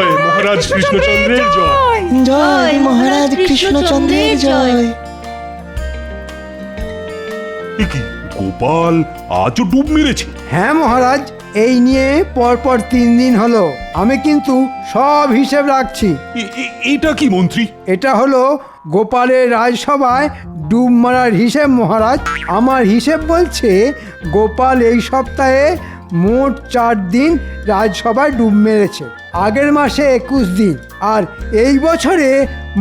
জয় মহারাজ কৃষ্ণচন্দ্রের জয়। জয় মহারাজ কৃষ্ণচন্দ্রের জয়। এ কি, গোপাল আজও ডুব মেরেছে? হ্যাঁ মহারাজ, এই নিয়ে পরপর 3 দিন হলো। আমি কিন্তু সব হিসেব রাখছি। এটা কি মন্ত্রী? এটা হলো গোপালের রাজসভায় ডুব মারার হিসেব মহারাজ। আমার হিসেব বলছে গোপাল এই সপ্তাহে মোট 4 দিন রাজসভায় ডুব মেরেছে। আগের মাসে 21 দিন, আর এই বছরে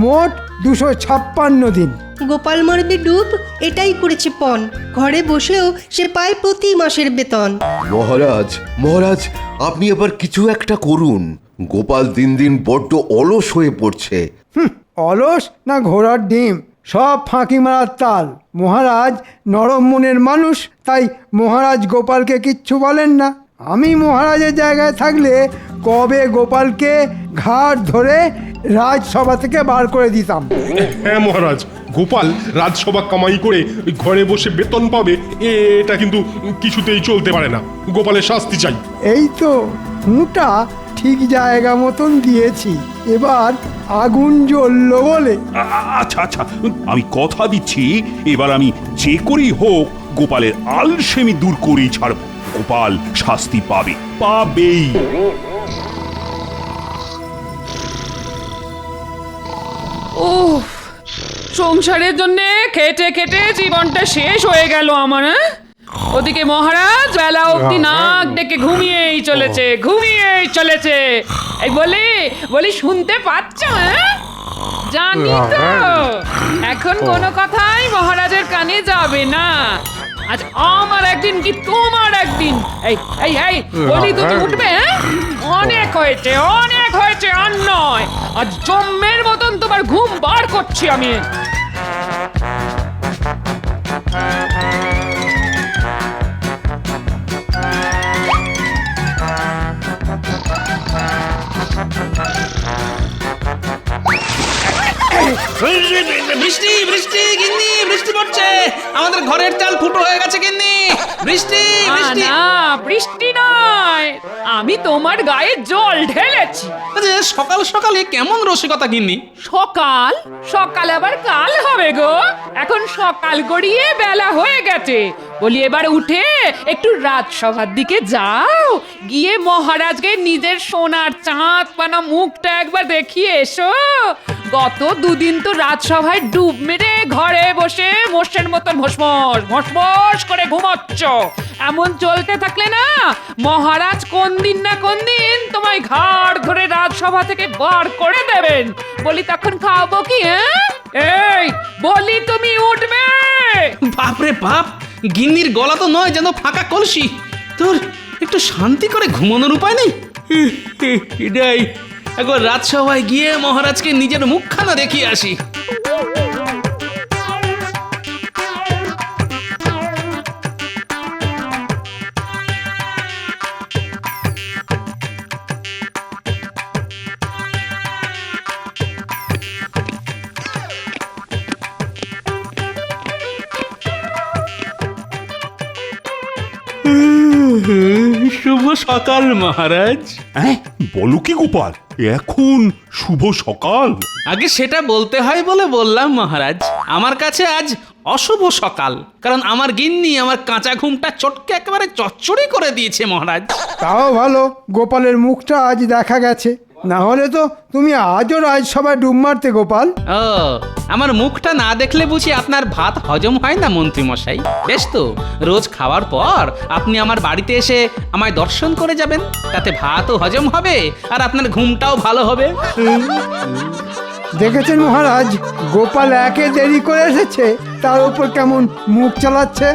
মোট 256 দিন। গোপাল মারবে ডুব, এটাই করেছে পণ। ঘরে বসেও সে পায় প্রতি মাসের বেতন। মহারাজ মহারাজ, আপনি আবার কিছু একটা করুন। গোপাল দিন দিন বড্ড অলস হয়ে পড়ছে। অলস না ঘোড়ার ডিম, সব ফাঁকি মারার তাল। মহারাজ নরম মনের মানুষ, তাই মহারাজ গোপালকে কিচ্ছু বলেন না। আমি মহারাজের জায়গায় থাকলে কবে গোপালকে ঘাট ধরে রাজসভা থেকে বার করে দিতাম। হ্যাঁ মহারাজ, গোপাল রাজসভা কামাই করে ওই ঘরে বসে বেতন পাবে, এটা কিন্তু কিছুতেই চলতে পারে না। গোপালের শাস্তি চাই। এই তো হুঁটা ঠিক জায়গা মতন দিয়েছি, এবার আগুন জ্বললো বলে। আচ্ছা আচ্ছা, আমি কথা দিচ্ছি, এবার আমি যে করেই হোক গোপালের আলসেমি দূর করেই ছাড়ব। গোপাল শাস্তি পাবে, পাবেই। উফ, সংসারের জন্য খেটে খেটে জীবনটা শেষ হয়ে গেল আমার। ওদিকে মহারাজ বেলা অবধি নাক ডেকে ঘুমিয়েই চলেছে। এই বলি শুনতে পাচ্ছ? জানি তো এখন কোনো কথাই মহারাজের কানে যাবে না। আজ আমার একদিন কি তোমার একদিন। এই এই এই বলি, তুমি উঠবে? অনেক হয়েছে আর নয়। আজ জম্মের মতন তোমার ঘুম বার করছি আমি। বৃষ্টি বৃষ্টি গিন্নি, বৃষ্টি পড়ছে। আমাদের ঘরের চাল ফুটো হয়ে গেছে গিন্নি। বৃষ্টি বৃষ্টি। না, বৃষ্টি নয়, আমি তোমার গায়ে জল ঢেলেছি। আচ্ছা, সকাল সকালে কেমন রসিকতা গিন্নি। সকাল সকাল আবার কাল হবে গো। এখন সকাল গড়িয়ে বেলা হয়ে গেছে। বলি এবার উঠে একটু রাজসভার দিকে যাও, গিয়ে মহারাজকে নিজের সোনার চাঁদ পানা মুখটা একবার দেখিয়ে এসো। গত 2 দিন তো রাজসভায় ডুব মেরে ঘরে বসে মোষের মতন ভসভস করে ঘুমাচ্ছ। এমন চলতে থাকলে না মহারাজ কোন দিন না কোন দিন তোমায় ঘাড় ধরে রাজসভা থেকে বার করে দেবেন। বলি তখন খাবো কি? এই বলি, তুমি উঠবে? বাপরে বাপ, গিন্নির গলা তো নয় যেন ফাঁকা কলসি। তোর একটু শান্তি করে ঘুমানোর উপায় নেই? এটাই একবার রাজসভায় গিয়ে মহারাজকে নিজের মুখখানা দেখিয়ে আসি। শুভ সকাল মহারাজ। হ্যাঁ, বলো কি গোপাল, এখন শুভ সকাল? আগে সেটা বলতে হয় বলে বললাম মহারাজ। আমার কাছে আজ অশুভ সকাল, কারণ আমার গিন্নি আমার কাঁচা ঘুমটা চটকে একেবারে চচ্চড়ি করে দিয়েছে মহারাজ। তাও ভালো, গোপালের মুখটা আজ দেখা গেছে, না হলে তো তুমি আজও রাজসভায় ডুব মারতে গোপাল। ও, আমার মুখটা না দেখলে বুঝি আপনার ভাত হজম হয় না মন্ত্রী মশাই? বেশ তো, রোজ খাওয়ার পর আপনি আমার বাড়িতে এসে আমায় দর্শন করে যাবেন, তাতে ভাতও হজম হবে আর আপনার ঘুমটাও ভালো হবে। দেখেছেন মহারাজ, গোপাল একে দেরি করে এসেছে, তার উপর কেমন মুখ চালাচ্ছে।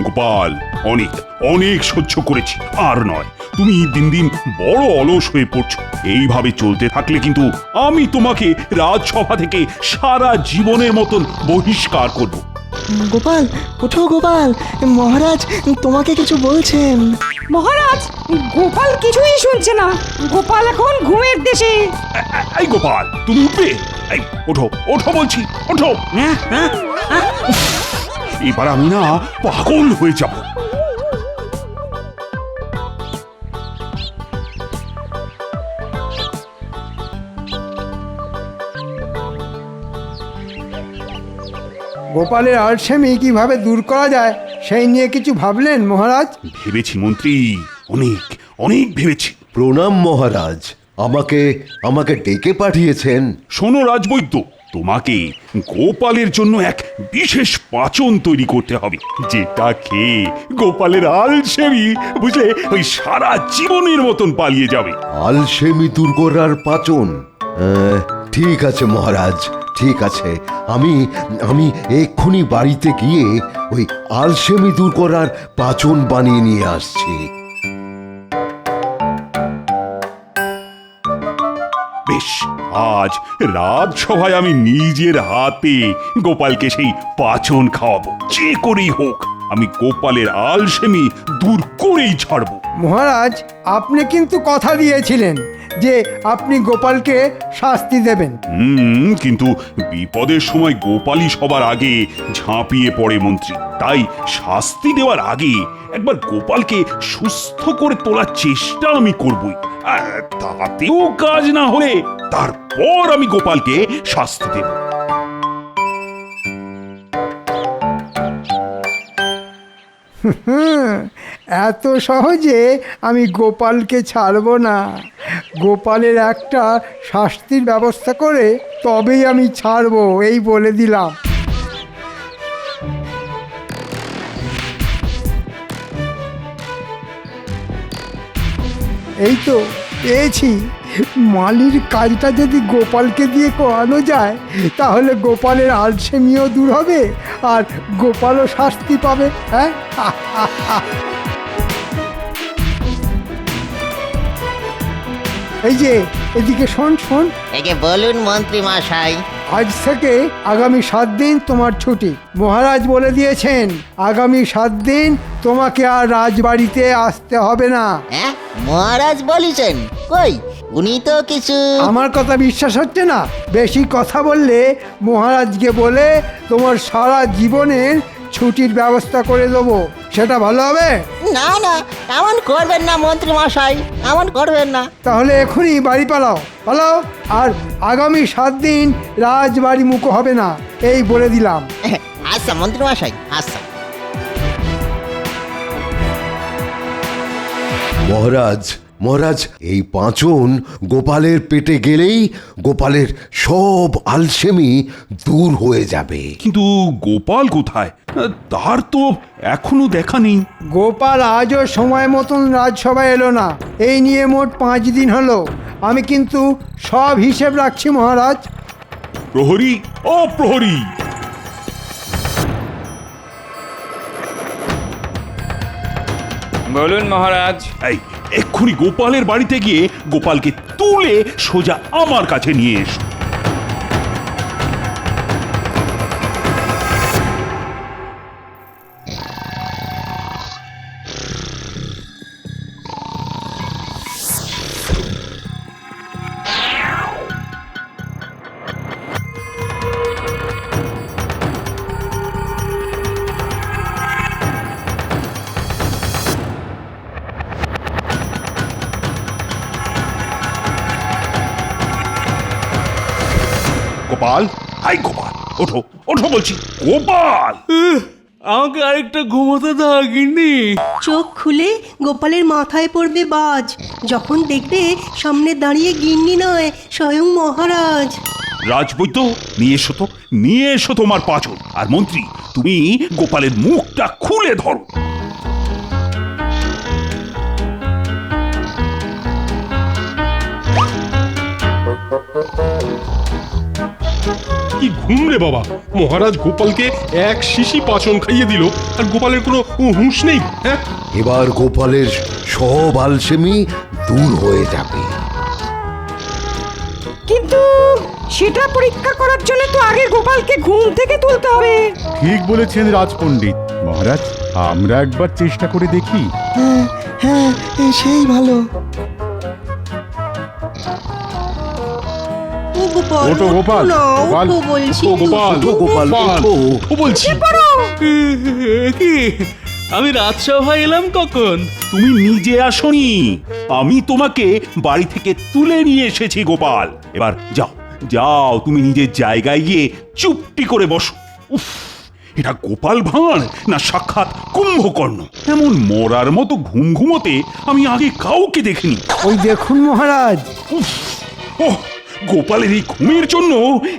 গোপাল, অনেক অনেক সহ্য করেছি, আর নয়। তুমি দিন দিন বড় অলস হয়ে পড়ছো। এইভাবে চলতে থাকলে কিন্তু আমি তোমাকে রাজসভা থেকে সারা জীবনের মতন বহিষ্কার করব। গোপাল ওঠো, গোপাল মহারাজ তোমাকে কিছু বলছেন। মহারাজ, গোপাল কিছুই শুনছে না। গোপাল এখন ঘুমের দেশে। এই গোপাল, তুমি উঠবে? এই ওঠো, ওঠো বলছি, ওঠো। এবার আমি না পাগল হয়ে যাব। গোপালের আলসেমি কিভাবে দূর করা যায় সেই নিয়ে কিছু ভাবলেন মহারাজ? ভেবেছি মন্ত্রী, অনেক অনেক ভেবেছি। প্রণাম মহারাজ, আমাকে আমাকে ডেকে পাঠিয়েছেন। শোনো রাজবৈদ্য, তোমাকে গোপালের জন্য এক বিশেষ পাচন তৈরি করতে হবে, যেটা খেয়ে গোপালের আলসেমি বুঝলে ওই সারা জীবনের মতন পালিয়ে যাবে। আলসেমি দূর করার পাচন? ঠিক আছে মহারাজ, ঠিক আছে। আমি আমি এক্ষুনি বাড়িতে গিয়ে ওই আলসেমি দূর করার পাচন বানিয়ে নিয়ে আসছি। বেশ, আজ রাজসভায় আমি নিজের হাতে গোপালকে সেই পাচন খাওয়াবো। যে করেই হোক আমি গোপালের আলসেমি দূর করেই ছাড়বো। মহারাজ, আপনি কিন্তু কথা দিয়েছিলেন যে আপনি গোপালকে শাস্তি দেবেন। কিন্তু বিপদের সময় গোপালই সবার আগে ঝাঁপিয়ে পড়ে মন্ত্রী। তাই শাস্তি দেওয়ার আগে একবার গোপালকে সুস্থ করে তোলার চেষ্টা আমি করবই। আর তাতেও কাজ না হলে তারপর আমি গোপালকে শাস্তি দেব। এত সহজে আমি গোপালকে ছাড়ব না। গোপালের একটা শাস্তির ব্যবস্থা করে তবেই আমি ছাড়বো, এই বলে দিলাম। এই তো পেয়েছি। মালির কাজটা যদি গোপালকে দিয়ে করানো যায় তাহলে গোপালের আলসেমিও দূর হবে আর গোপালও শাস্তি পাবে। হ্যাঁ, এই যে এদিকে শোন শোন, একে বলুন মন্ত্রী মশাই। আজ থেকে আগামী 7 দিন তোমার ছুটি। মহারাজ বলে দিয়েছেন আগামী 7 দিন তোমাকে আর রাজবাড়িতে আসতে হবে না। হ্যাঁ, মহারাজ বলেছেন? কই, উনি তো কিছু। আমার কথা বিশ্বাস হচ্ছে না? বেশি কথা বললে মহারাজকে বলে তোমার সারা জীবনের ছুটির ব্যবস্থা করে দেবো, সেটা ভালো হবে? না না, এমন করবেন না মন্ত্রী মশাই, এমন করবেন না। তাহলে এখনই বাড়ি পালাও, পালাও। আর আগামী 7 দিন রাজবাড়ি মুখো হবে না, এই বলে দিলাম। আচ্ছা মন্ত্রী মশাই, আচ্ছা। মহারাজ, মহারাজ, এই পাঁচন গোপালের পেটে গেলেই গোপালের সব আলসেমি দূর হয়ে যাবে। কিন্তু গোপাল কোথায়? তার তো এখনো দেখা নেই। গোপাল আজও সময় মতন রাজসভায় এলো না। এই নিয়ে মোট 5 দিন হলো। আমি কিন্তু সব হিসেব রাখছি মহারাজ। প্রহরী, ও প্রহরী! বলুন মহারাজ। এই এক্ষুনি গোপালের বাড়িতে গিয়ে গোপালকে তুলে সোজা আমার কাছে নিয়ে এসো। গোপাল, হাই গোপাল, ওঠো ওঠো বলছি। গোপাল, আমাকে আরেকটা ঘুমোতে দাও গিন্নি। চোখ খুলে গোপালের মাথায় পড়বে বাজ, যখন দেখবে সামনে দাঁড়িয়ে গিন্নি নয়, স্বয়ং মহারাজ। রাজবৈদ্য, নিয়ে এসো তো, নিয়ে এসো তোমার পাচন। আর মন্ত্রী, তুমি গোপালের মুখটা খুলে ধরো। কি ঘুম রে বাবা! মহারাজ গোপালকে এক শিশি পাচন খাইয়ে দিল আর গোপালের কোনো হুঁশ নেই। হ্যাঁ, এবার গোপালের সব আলসেমি দূর হয়ে যাবে। কিন্তু সেটা পরীক্ষা করার জন্য তো আগে গোপালকে ঘুম থেকে তুলতে হবে। ঠিক বলেছেন রাজপণ্ডিত। মহারাজ, আমরা একবার চেষ্টা করে দেখি। হ্যাঁ হ্যাঁ, সেই ভালো। ও গোপাল, ওঠো গোপাল, ওঠো না, গোপাল, ওঠো বলছি। ও গোপাল, ওঠো গোপাল, ওঠো। ও বলছি। কি, আমি রাজসভায় এলাম কখন? তুমি নিজে আসনি, আমি তোমাকে বাড়ি থেকে তুলে নিয়ে এসেছি গোপাল। এবার যাও যাও, তুমি নিজের জায়গায় গিয়ে চুপটি করে বসো। উফ, এটা গোপাল ভাঁড় না সাক্ষাৎ কুম্ভকর্ণ? এমন মরার মতো ঘুম ঘুমোতে আমি আগে কাউকে দেখিনি। ওই দেখুন মহারাজ। ওহ, গোপালের এই ঘুমের জন্য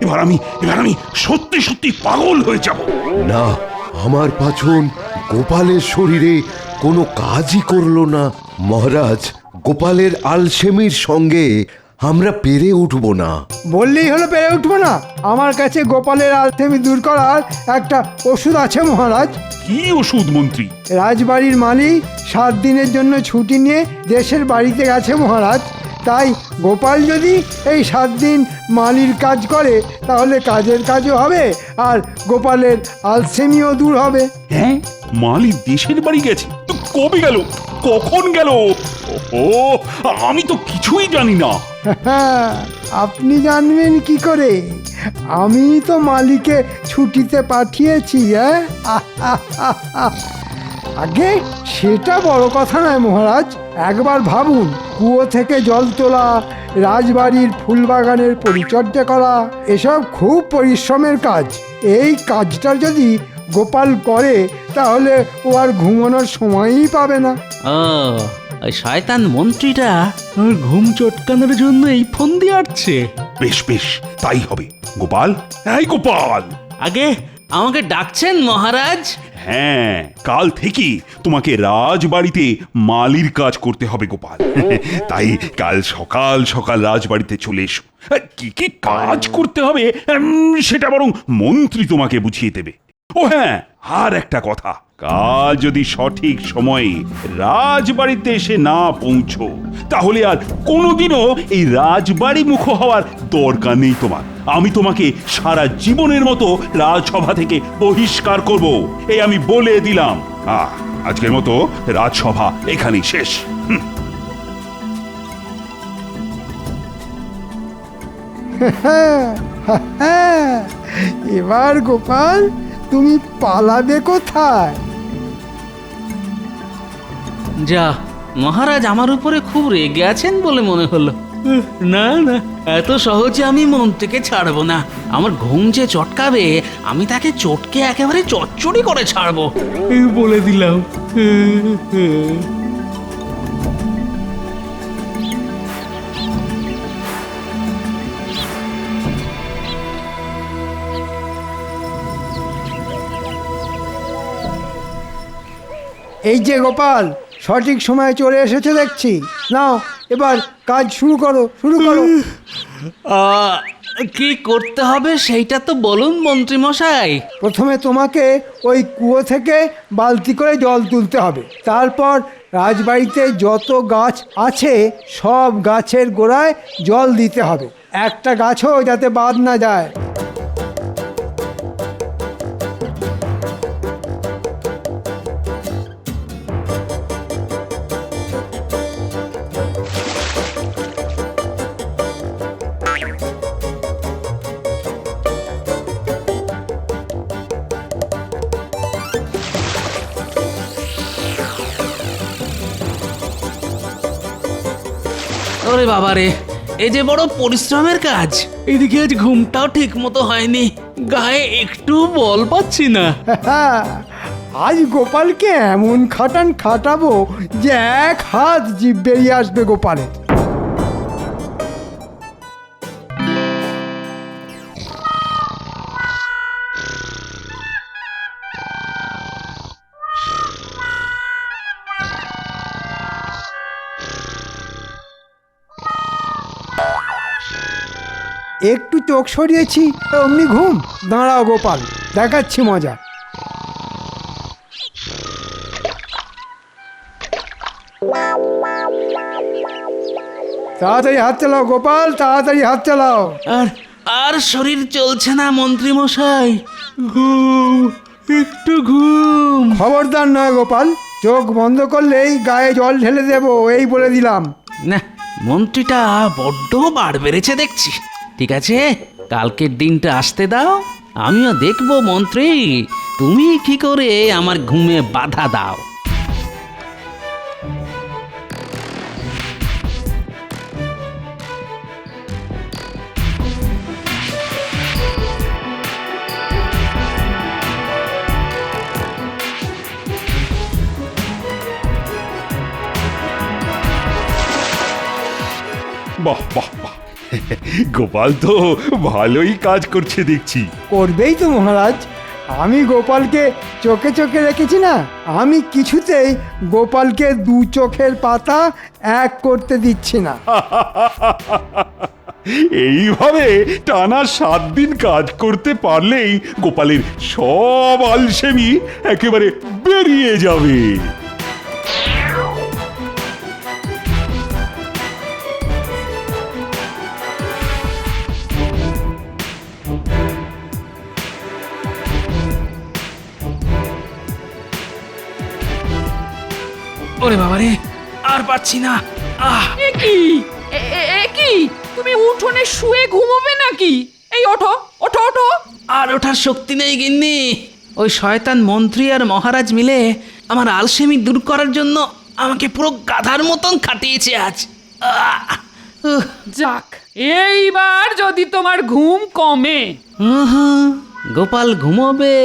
এবার আমি সত্যি সত্যি পাগল হয়ে যাব। না, আমার পাচন গোপালের শরীরে কোনো কাজই করলো না। মহারাজ, গোপালের আলসেমির সঙ্গে আমরা পেরে উঠব না। বললেই হলো পেরে উঠবো না? আমার কাছে গোপালের আলসেমি দূর করার একটা ওষুধ আছে মহারাজ। কি ওষুধ মন্ত্রী? রাজবাড়ির মালিক 7 দিনের জন্য ছুটি নিয়ে দেশের বাড়িতে গেছে মহারাজ। তাই গোপাল যদি এই 7 দিন মালির কাজ করে তাহলে কাজের কাজও হবে আর গোপালের আলসেমিও দূর হবে। হ্যাঁ, মালি দেশের বাড়ি গেছে? তো কবে গেল, কখন গেল? ও, আমি তো কিছুই জানি না। আপনি জানবেন কি করে? আমি তো মালিকে ছুটিতে পাঠিয়েছি। আগে সেটা বড় কথা নয় মহারাজ। একবার ভাবুন, কুয়ো থেকে জল তোলা, রাজবাড়ির ফুলবাগানের পরিচর্যা করা, এসব খুব পরিশ্রমের কাজ। এই কাজটা যদি গোপাল করে তাহলে ও আর ঘুমানোর সময়ই পাবে না। ওই শয়তান মন্ত্রীটা আমার ঘুম চটকানোর জন্য এই ফোন দিয়ে আসছে। বেশ বেশ, তাই হবে। গোপাল, এই গোপাল! আগে আমাকে ডাকছেন মহারাজ? হ্যাঁ, কাল থেকে তোমাকে রাজবাড়িতে মালির কাজ করতে হবে গোপাল। তাই কাল সকাল সকাল রাজবাড়িতে চলে এসো। কি কি কাজ করতে হবে সেটা বরং মন্ত্রী তোমাকে বুঝিয়ে দেবে। ও হ্যাঁ, আর একটা কথা, কাল যদি সঠিক সময়ে রাজবাড়িতে এসে না পৌঁছো তাহলে আর কোনোদিনও এই রাজবাড়ি মুখ হওয়ার দরকার নেই তোমার। আমি তোমাকে সারা জীবনের মতো রাজসভা থেকে বহিষ্কার করব, এই আমি বলে দিলাম। আজকের মতো রাজসভা এখানেই শেষ। এবার গোপাল তুমি পালাবে কোথায়? যা, মহারাজ আমার উপরে খুব রেগে আছেন বলে মনে হলো। না না, এত সহজে আমি মন্ত্রীকে ছাড়বো না। আমার ঘুম যে চটকাবে আমি তাকে চটকে একেবারে চচ্চড়ি করে ছাড়বো, বলে দিলাম। এই যে গোপাল, সঠিক সময়ে চলে এসেছে দেখছি। নাও এবার কাজ শুরু করো। কি করতে হবে সেইটা তো বলুন মন্ত্রী মশাই। প্রথমে তোমাকে ওই কুয়ো থেকে বালতি করে জল তুলতে হবে। তারপর রাজবাড়িতে যত গাছ আছে সব গাছের গোড়ায় জল দিতে হবে, একটা গাছও যাতে বাদ না যায়। ওরে বাবারে, এই যে বড় পরিশ্রমের কাজ। এদিকে আজ ঘুমটাও ঠিক মতো হয়নি, গায়ে একটু বল পাচ্ছি না। আজ গোপালকে এমন খাটাবো যে 1 হাত জিভ বেরিয়ে আসবে গোপালের। একটু চোখ সরিয়েছি অমনি ঘুম। দাঁড়াও গোপাল, দেখাচ্ছি মজা। তাড়াতাড়ি হাত চালাও গোপাল, তাড়াতাড়ি হাত চালাও। আর শরীর চলছে না মন্ত্রী মশাই, ঘুম, একটু ঘুম। খবরদার নয় গোপাল, চোখ বন্ধ করলেই গায়ে জল ঢেলে দেবো, এই বলে দিলাম। না, মন্ত্রীটা বড্ড বার বেড়েছে দেখছি। ঠিক আছে, কালকের দিনটা আসতে দাও, আমিও দেখবো মন্ত্রী তুমি কি করে আমার ঘুমে বাধা দাও। গোপাল তো ভালোই কাজ করছে দেখছি। করবেই তো মহারাজ, আমি গোপালকে চোখে চোখে রেখেছি না, আমি কিছুতেই গোপালকে দু চোখের পাতা এক করতে দিচ্ছি না। এইভাবে টানা 7 দিন কাজ করতে পারলেই গোপালের সব আলসেমি একেবারে বেরিয়ে যাবে। ওরে বাবারে, আর পারছি না। এ কি এ কি, তুমি উঠোনে শুয়ে ঘুমোবে নাকি? এই ওঠো ওঠো ওঠো। আর ওঠার শক্তি নেই গিন্নি। ওই শয়তান মন্ত্রী আর মহারাজ মিলে আমার আলসেমি দূর করার জন্য আমাকে পুরো গাধার মতন খাটিয়েছে আজ। যাক, এইবার যদি তোমার ঘুম কমে। গোপাল ঘুমোবে,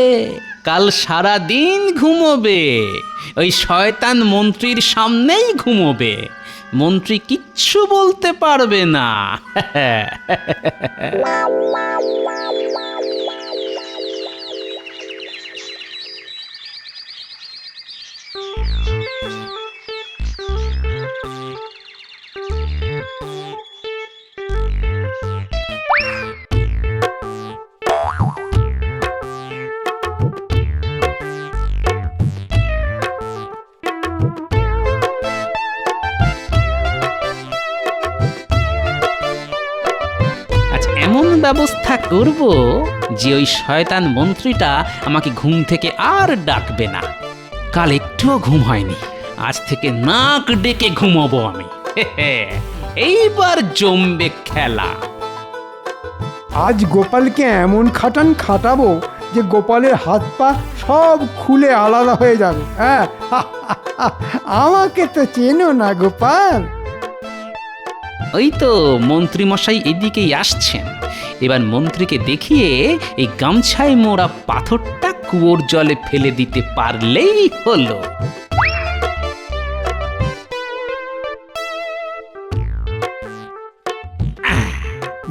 কাল সারা দিন ঘুমোবে, ওই শয়তান মন্ত্রীর সামনেই ঘুমোবে, মন্ত্রী কিচ্ছু বলতে পারবে না। এমন ব্যবস্থা করব যে ওই শয়তান মন্ত্রীটা আমাকে ঘুম থেকে আর ডাকবে না। কাল একটুও ঘুম হয়নি, আজ থেকে নাক ডেকে ঘুমাবো আমি। এইবার জমবে খেলা। আজ গোপালকে এমন খাটাবো যে গোপালের হাত পা সব খুলে আলাদা হয়ে যাবে। হ্যাঁ, আমাকে তো চেনো না গোপাল। ওই তো মন্ত্রী মশাই এদিকেই আসছেন। এবার মন্ত্রীকে দেখিয়ে এই গামছায় মোড়া পাথরটা কুয়োর জলে ফেলে দিতে পারলেই হলো।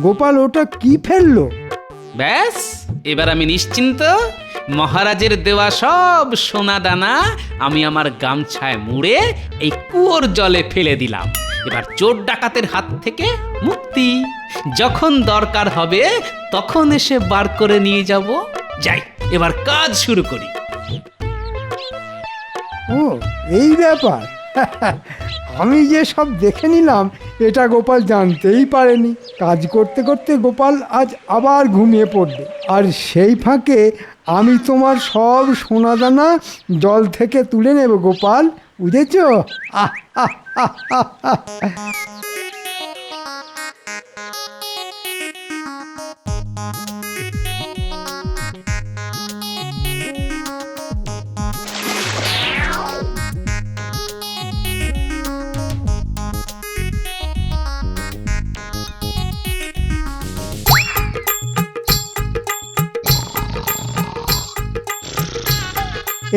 গোপাল ওটা কি ফেললো? ব্যাস, এবার আমি নিশ্চিন্ত। মহারাজের দেওয়া সব সোনা দানা আমি আমার গামছায় মুড়ে এই কুয়োর জলে ফেলে দিলাম। এবার চোর ডাকাতের হাত থেকে মুক্তি। যখন দরকার হবে তখন এসে বার করে নিয়ে যাব। যাই, এবার কাজ শুরু করি। ও, এই ব্যাপার। আমি যে সব দেখে নিলাম এটা গোপাল জানতেই পারেনি। কাজ করতে করতে গোপাল আজ আবার ঘুমিয়ে পড়বে, আর সেই ফাঁকে আমি তোমার সব সোনাদানা জল থেকে তুলে নেব গোপাল, বুঝেছ?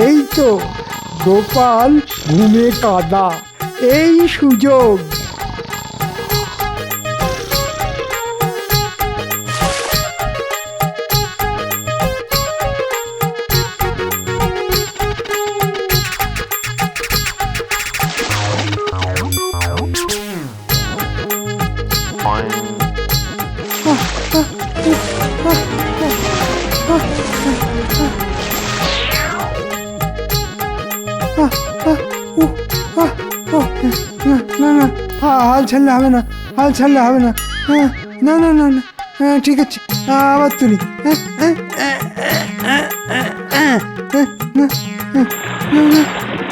এই তো গোপাল ঘুমে কাদা, এই সুযোগ। না না, হাল ছাড়লে হবে না, হাল ছাড়লে হবে না। না না না না, ঠিক আছে, আবার তুলি।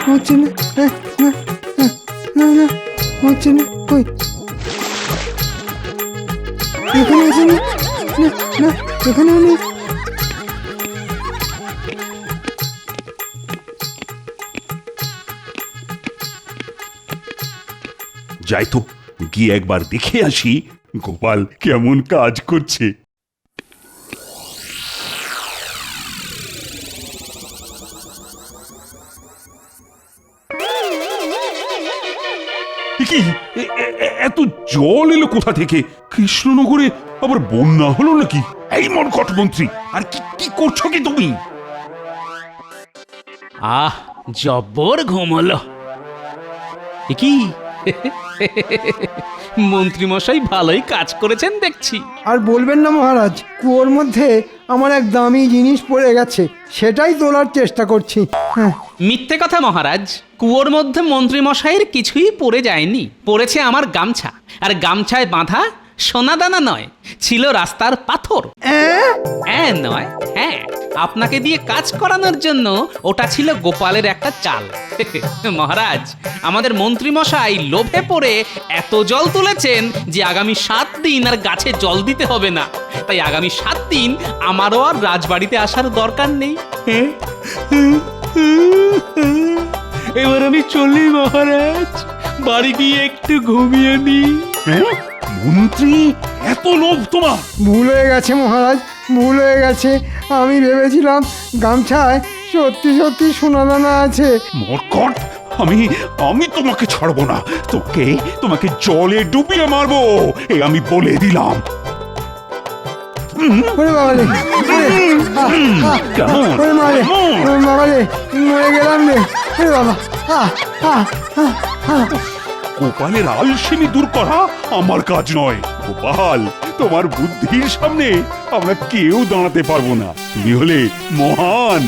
হচ্ছে না, না না, হচ্ছে না। কই, এখানে আছে না, না এখানেও নেই। যাই তো, গিয়ে একবার দেখে আসি গোপাল কেমন কাজ করছে। কি এত জল এলো কোথা থেকে? কৃষ্ণনগরে আবার বন্যা হলো নাকি? এই মরকট মন্ত্রী, আর কি কি করছো কি তুমি? আহ জব্বর ঘুমলো কি মন্ত্রী মশাই ভালোই কাজ করেছেন দেখছি। আর বলবেন না মহারাজ, কুয়োর মধ্যে আমার এক দামি জিনিস পড়ে গেছে, সেটাই তোলার চেষ্টা করছি। হ্যাঁ, মিথ্যে কথা মহারাজ, কুয়োর মধ্যে মন্ত্রী মশাইয়ের কিছুই পড়ে যায়নি, পড়েছে আমার গামছা, আর গামছায় বাঁধা সোনাদানা নয়, ছিল রাস্তার পাথর। নয়, হ্যাঁ, আপনাকে দিয়ে কাজ করানোর জন্য ওটা ছিল গোপালের একটা চাল। মহারাজ, আমাদের মন্ত্রী মশাই লোভে পড়ে এত জল তুলেছেন যে আগামী 7 দিন আর গাছে জল দিতে হবে না। তাই আগামী 7 দিন আমারও আর রাজবাড়িতে আসার দরকার নেই। এবার আমি চলি মহারাজ, বাড়ি গিয়ে একটু ঘুমিয়ে নিই। মন্ত্রী, এত লোভ তোমার? ভুল হয়ে গেছে মহারাজ, ভুল হয়ে গেছে। আমি ভেবেছিলাম গামছায় সত্যি সত্যি সোনাদানা আছে। মরকট, আমি তোমাকে ছাড়বো না। তোমাকে জলে ডুবিয়ে মারবো, এ আমি বলে দিলাম। ওরে বাবারে, কেমন? ওরে মারে, ওরে বাবারে, মরে গেলাম রে। ওরে বাবা, গোপালের আলসেমি দূর করা আমার কাজ নয়। গোপাল, তোমার বুদ্ধির সামনে আমরা কেউ দাঁড়াতে পারবো না। তুমি হলে মহান।